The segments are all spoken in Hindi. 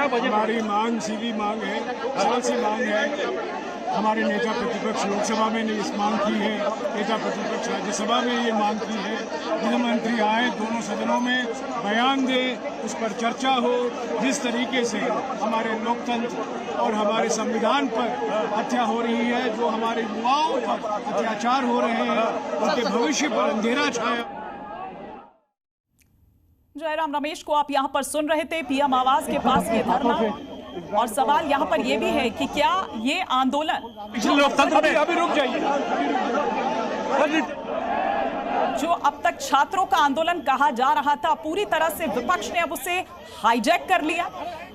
हमारी मांग सीधी मांग है, सरल सी मांग है। हमारे नेता प्रतिपक्ष लोकसभा में ने इस मांग की है, नेता प्रतिपक्ष राज्यसभा में ये मांग की है। गृहमंत्री आए, दोनों सदनों में बयान दे, उस पर चर्चा हो। जिस तरीके से हमारे लोकतंत्र और हमारे संविधान पर हत्या हो रही है, जो हमारे युवाओं पर अत्याचार हो रहे हैं, उनके भविष्य पर अंधेरा छाया। जयराम रमेश को आप यहां पर सुन रहे थे, पीएम आवास के पास ये धरना। और सवाल यहां पर यह भी है कि क्या ये आंदोलन अभी रुक जाइए, जो अब तक छात्रों का आंदोलन कहा जा रहा था, पूरी तरह से विपक्ष ने अब उसे हाईजैक कर लिया।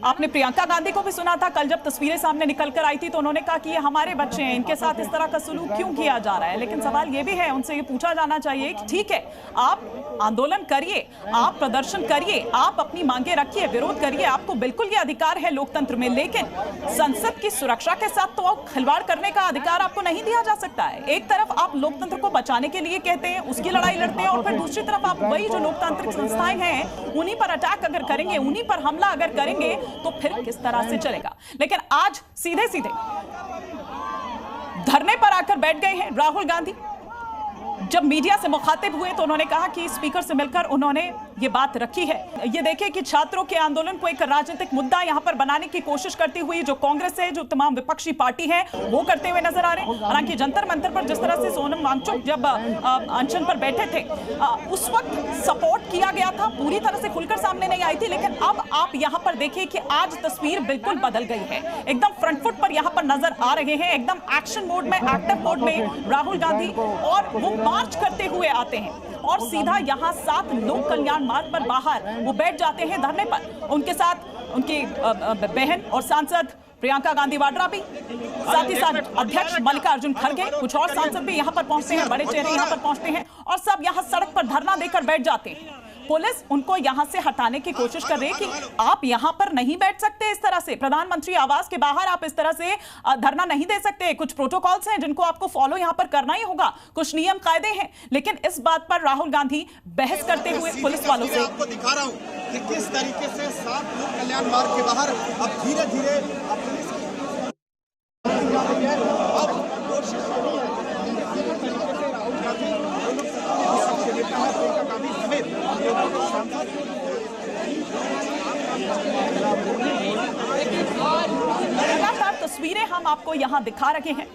आपने प्रियंका गांधी को भी सुना था, कल जब तस्वीरें सामने निकल कर आई थी तो उन्होंने कहा कि ये हमारे बच्चे हैं, इनके साथ इस तरह का सलूक क्यों किया जा रहा है। लेकिन सवाल ये भी है, उनसे ये पूछा जाना चाहिए कि ठीक है, आप आंदोलन करिए, आप प्रदर्शन करिए, आप अपनी मांगे रखिए, विरोध करिए, आपको बिल्कुल ये अधिकार है लोकतंत्र में, लेकिन संसद की सुरक्षा के साथ तो खिलवाड़ करने का अधिकार आपको नहीं दिया जा सकता है। एक तरफ आप लोकतंत्र को बचाने के लिए कहते हैं, उसकी लड़ाई लड़ते हैं, और फिर दूसरी तरफ आप वही जो लोकतांत्रिक संस्थाएं हैं उन्हीं पर अटैक अगर करेंगे, उन्हीं पर हमला अगर करेंगे, तो फिर किस तरह से चलेगा। लेकिन आज सीधे सीधे धरने पर आकर बैठ गए हैं राहुल गांधी। जब मीडिया से मुखातिब हुए तो उन्होंने कहा कि स्पीकर से मिलकर उन्होंने ये बात रखी है। ये देखिए कि छात्रों के आंदोलन को एक राजनीतिक मुद्दा यहां पर बनाने की कोशिश करती हुई जो कांग्रेस है, जो तमाम विपक्षी पार्टी है, वो करते हुए नजर आ रहे हैं। हालांकि जंतर मंतर पर जिस तरह से सोनम वांगचुक जब अनशन पर बैठे थे, उस वक्त सपोर्ट किया गया था, पूरी तरह से खुलकर सामने नहीं आई थी। लेकिन अब आप यहां पर देखिए कि आज तस्वीर बिल्कुल बदल गई है। एकदम फ्रंट फुट पर यहां पर नजर आ रहे हैं, एकदम एक्शन मोड में, एक्टिव मोड में राहुल गांधी, और वो मार्च करते हुए आते हैं और सीधा यहां 7 लोक कल्याण मार्ग पर बाहर वो बैठ जाते हैं धरने पर। उनके साथ उनकी बहन और सांसद प्रियंका गांधी वाड्रा भी, साथ ही साथ अध्यक्ष मल्लिकार्जुन खड़गे, कुछ और सांसद भी यहां पर पहुंचते हैं, बड़े चेहरे यहां पर पहुंचते हैं और सब यहां सड़क पर धरना देकर बैठ जाते हैं। पुलिस उनको यहां से हटाने की कोशिश कर रही है कि आप यहां पर नहीं बैठ सकते इस तरह से, प्रधानमंत्री आवास के बाहर आप इस तरह से धरना नहीं दे सकते। कुछ प्रोटोकॉल्स हैं जिनको आपको फॉलो यहां पर करना ही होगा, कुछ नियम कायदे हैं। लेकिन इस बात पर राहुल गांधी बहस करते हुए पुलिस वालों से, आपको दिखा रहा हूं कि किस तरीके से 7 लोक कल्याण मार्ग के बाहर अब धीरे धीरे लगातार तस्वीरें हम आपको यहां दिखा रहे हैं।